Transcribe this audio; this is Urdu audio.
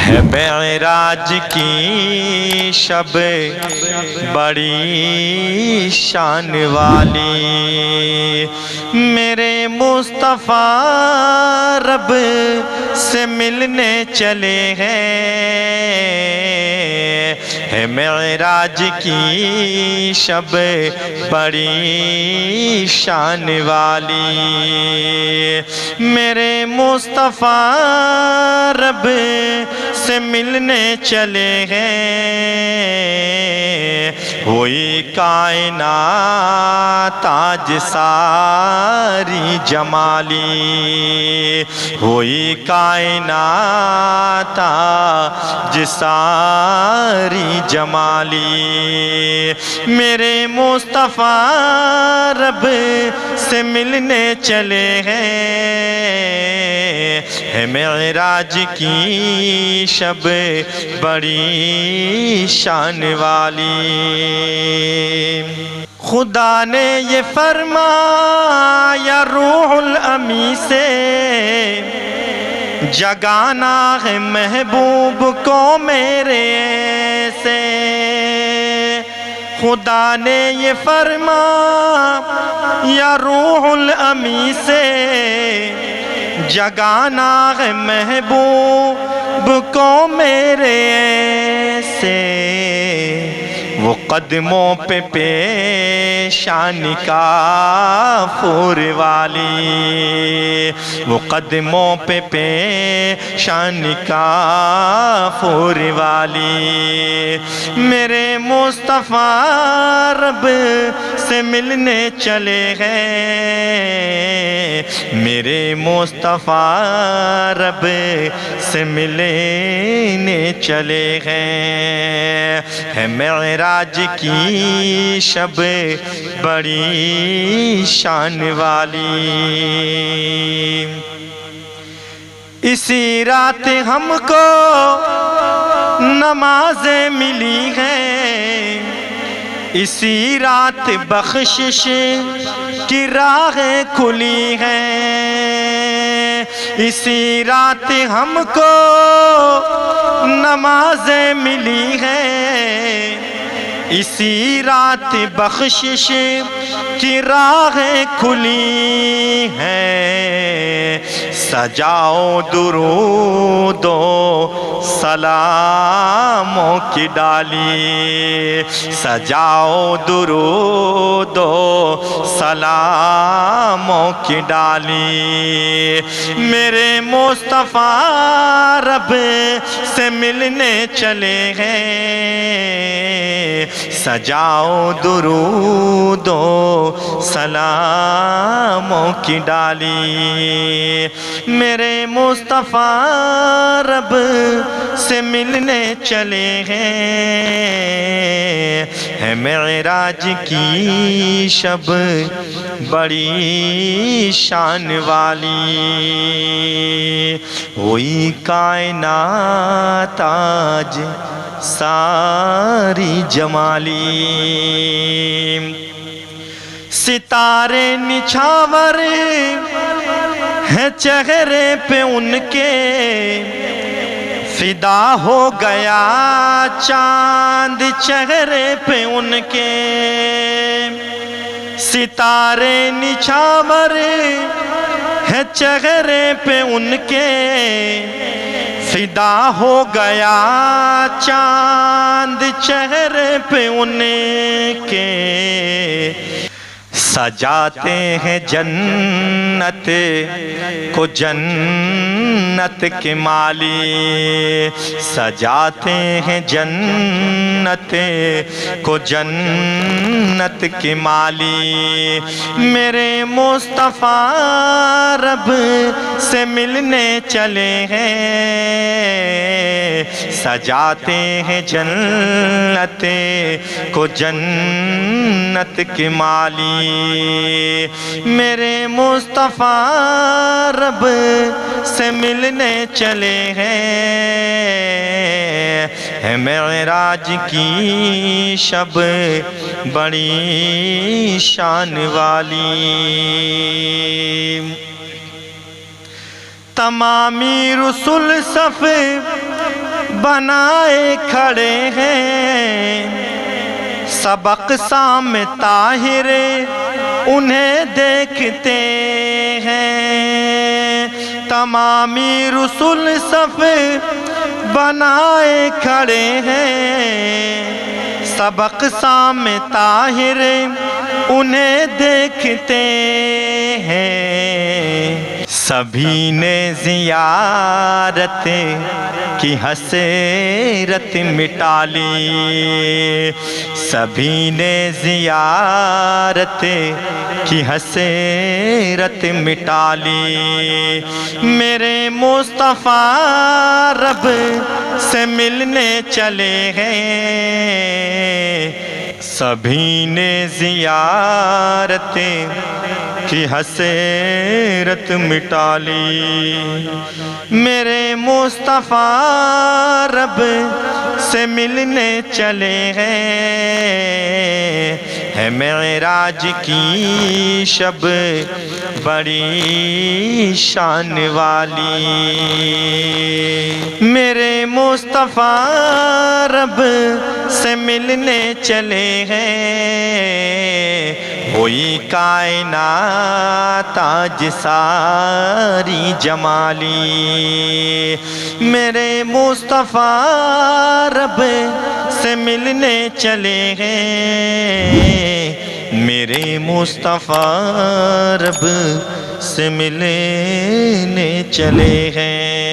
ہے معراج کی شب بڑی شان والی، میرے مصطفیٰ رب سے ملنے چلے ہیں۔ ہے معراج کی شب بڑی شان والی، میرے مصطفیٰ رب سے ملنے چلے ہیں۔ ہوئی کائنات آج ساری جمالی، ہوئی کائنات آج ساری جمالی، میرے مصطفیٰ رب سے ملنے چلے ہیں۔ ہے معراج کی شب بڑی شان والی، خدا نے یہ فرمایا روح الامی سے، جگانا ہے محبوب کو میرے سے۔ خدا نے یہ فرمایا روح الامی سے، جگانا ہے محبوب کو میرے سے۔ وہ قدموں پہ پیشان کافور والی، وہ قدموں پہ پیشان کافور والی، میرے مصطفیٰ رب سے ملنے چلے ہیں۔ میرے مصطفیٰ رب سے ملنے چلے ہیں۔ ہے معراج کی شب بڑی شان والی، اسی رات ہم کو نمازیں ملی ہیں، اسی رات بخشش کی راہیں کھلی ہیں، اسی رات ہم کو نمازیں ملی ہیں، اسی رات بخشش کی راہیں کھلی ہیں۔ سجاؤ درود و سلاموں کی ڈالی، سجاؤ درود و سلاموں کی ڈالی، میرے مصطفیٰ رب سے ملنے چلے ہیں۔ سجاؤ درود و سلاموں کی ڈالی، میرے مصطفیٰ رب سے ملنے چلے ہیں۔ ہے معراج کی شب بڑی شان والی، ہوئی کائنات آج ساری جمالی، ستارے نچھاور ہیں چہرے پہ ان کے، فدا ہو گیا چاند چہرے پہ ان کے، ستارے نچھاور ہیں چہرے پہ ان کے، فدا ہو گیا چاند چہرے پہ ان کے۔ سجاتے ہیں جنت کو جنت کے مالی، سجاتے ہیں جنت کو جنت کے مالی، میرے مصطفیٰ رب سے ملنے چلے ہیں۔ سجاتے ہیں جنت کو جنت کے مالی، میرے مصطفیٰ رب سے ملنے چلے ہیں۔ ہے معراج کی شب بڑی شان والی، تمامی رسل صف بنائے کھڑے ہیں، سب اقسام طاہر انہیں دیکھتے ہیں، تمامی رسول صف بنائے کھڑے ہیں، سب اقسام طاہر انہیں دیکھتے ہیں، سبھی نے زیارت کی حسرت مٹا لی، سبھی نے زیارت کی حسرت مٹا لی، میرے مصطفیٰ رب سے ملنے چلے ہیں، سبھی نے زیارت کی حسرت مٹا لی، میرے مصطفیٰ رب سے ملنے چلے ہیں، ہے معراج کی شب بڑی شان والی، میرے مصطفیٰ رب سے ملنے چلے ہیں، ہوئی کائنات آج ساری جمالی، میرے مصطفیٰ رب سے ملنے چلے ہیں، میرے مصطفیٰ رب سے ملنے چلے ہیں۔